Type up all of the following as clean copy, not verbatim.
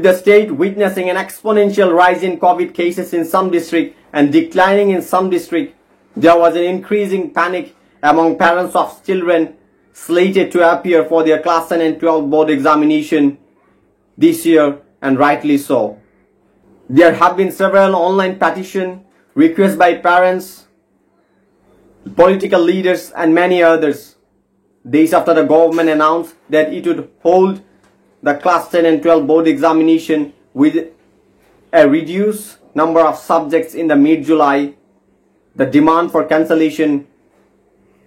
the state witnessing an exponential rise in COVID cases in some districts and declining in some districts, there was an increasing panic among parents of children slated to appear for their class 10 and 12 board examination this year, and rightly so. There have been several online petitions, requests by parents, political leaders and many others. Days after the government announced that it would hold the class 10 and 12 board examination with a reduced number of subjects in the mid-July, the demand for cancellation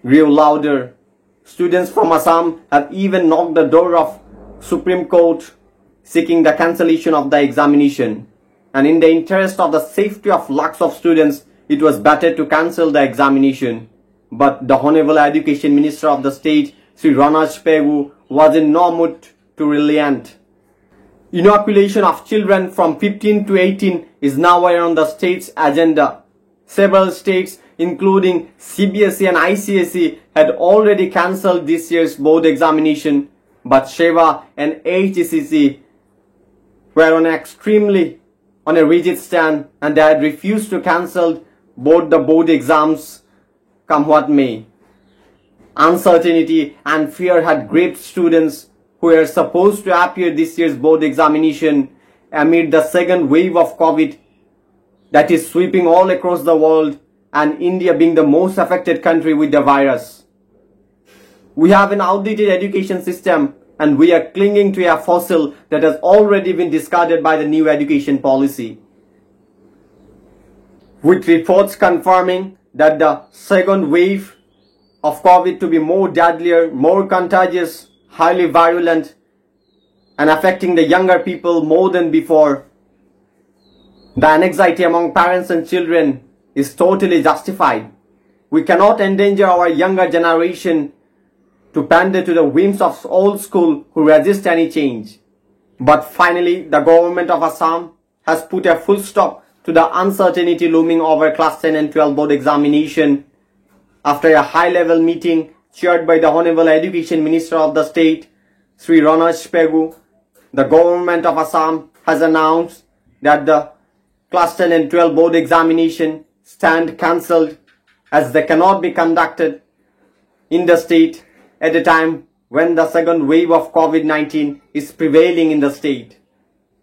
grew louder. Students from Assam have even knocked the door of Supreme Court seeking the cancellation of the examination. And in the interest of the safety of lakhs of students, it was better to cancel the examination. But the Honorable Education Minister of the state, Sri Ranoj Pegu, was in no mood to relent. Inoculation of children from 15 to 18 is now on the state's agenda. Several states, including CBSE and ICSE, had already cancelled this year's board examination, but Seva and HSCC were on a rigid stand, and they had refused to cancel both the board exams come what may. Uncertainty and fear had gripped students who were supposed to appear this year's board examination amid the second wave of COVID that is sweeping all across the world, and India being the most affected country with the virus. We have an outdated education system, and we are clinging to a fossil that has already been discarded by the new education policy. With reports confirming that the second wave of COVID to be more deadlier, more contagious, highly virulent, and affecting the younger people more than before, the anxiety among parents and children is totally justified. We cannot endanger our younger generation to pander to the whims of old school who resist any change. But finally, the government of Assam has put a full stop to the uncertainty looming over class 10 and 12 board examination after a high-level meeting chaired by the Honorable Education Minister of the state, Sri Ranoj Pegu. The government of Assam has announced that the class 10 and 12 board examination stand cancelled as they cannot be conducted in the state at a time when the second wave of COVID-19 is prevailing in the state.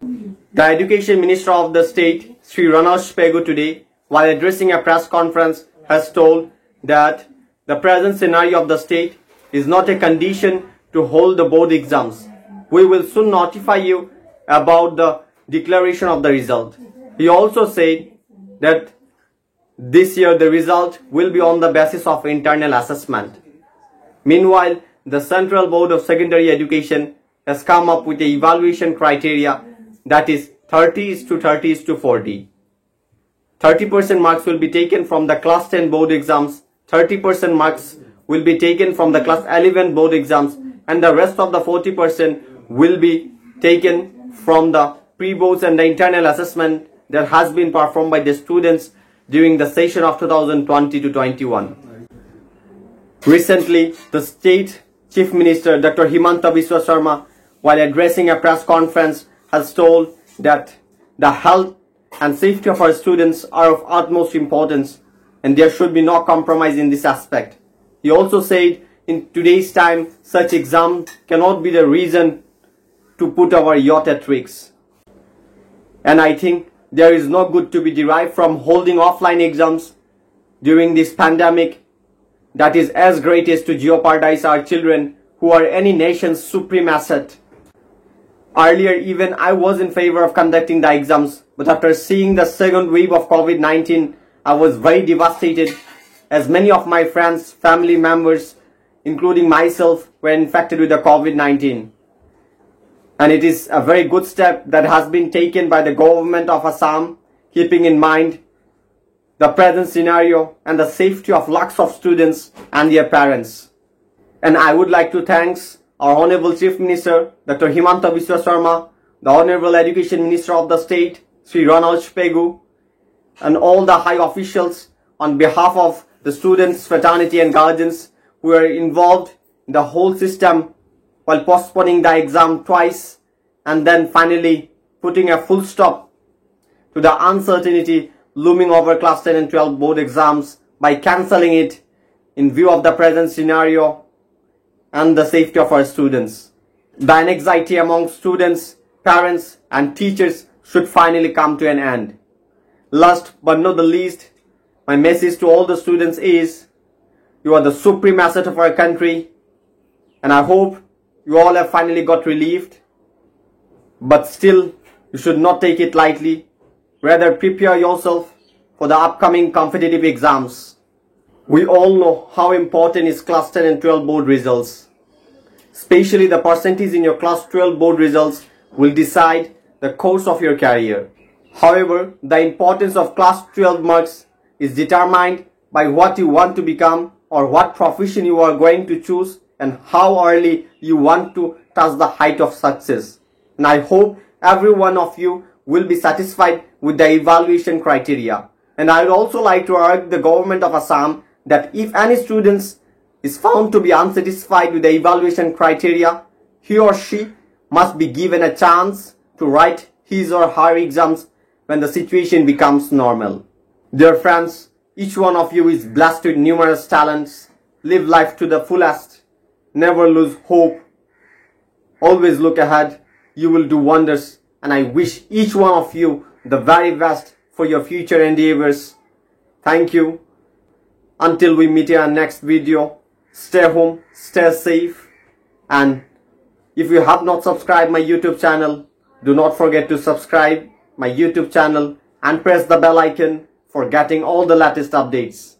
The Education Minister of the state, Sri Ranoj Pegu, today, while addressing a press conference, has told that the present scenario of the state is not a condition to hold the board exams. We will soon notify you about the declaration of the result. He also said that this year the result will be on the basis of internal assessment. Meanwhile, the Central Board of Secondary Education has come up with the evaluation criteria that is 30:30:40. 30% marks will be taken from the class 10 board exams, 30% marks will be taken from the class 11 board exams, and the rest of the 40% will be taken from the pre-boards and the internal assessment that has been performed by the students during the session of 2020 to 21. Recently, the State Chief Minister Dr. Himanta Biswa Sarma, while addressing a press conference, has told that the health and safety of our students are of utmost importance and there should be no compromise in this aspect. He also said in today's time, such exam cannot be the reason to put our youth at risk. And I think there is no good to be derived from holding offline exams during this pandemic that is as great as to jeopardize our children who are any nation's supreme asset. Earlier, even I was in favor of conducting the exams, but after seeing the second wave of COVID-19, I was very devastated as many of my friends, family members, including myself, were infected with the COVID-19. And it is a very good step that has been taken by the government of Assam, keeping in mind the present scenario and the safety of lakhs of students and their parents. And I would like to thank our Honorable Chief Minister, Dr. Himanta Biswa Sarma, the Honorable Education Minister of the state, Sri Ranoj Pegu, and all the high officials on behalf of the students, fraternity and guardians who are involved in the whole system while postponing the exam twice and then finally putting a full stop to the uncertainty looming over class 10 and 12 board exams by cancelling it in view of the present scenario and the safety of our students. The anxiety among students, parents and teachers should finally come to an end. Last but not the least, my message to all the students is, you are the supreme asset of our country, and I hope you all have finally got relieved. But still, you should not take it lightly. Rather, prepare yourself for the upcoming competitive exams. We all know how important is class 10 and 12 board results. Especially the percentage in your class 12 board results will decide the course of your career. However, the importance of class 12 marks is determined by what you want to become or what profession you are going to choose and how early you want to touch the height of success. And I hope every one of you will be satisfied with the evaluation criteria. And I would also like to urge the government of Assam that if any student is found to be unsatisfied with the evaluation criteria, he or she must be given a chance to write his or her exams when the situation becomes normal. Dear friends, each one of you is blessed with numerous talents. Live life to the fullest. Never lose hope. Always look ahead. You will do wonders. And I wish each one of you the very best for your future endeavors. Thank you. Until we meet in our next video, stay home, stay safe. And if you have not subscribed my YouTube channel, do not forget to subscribe my YouTube channel and press the bell icon for getting all the latest updates.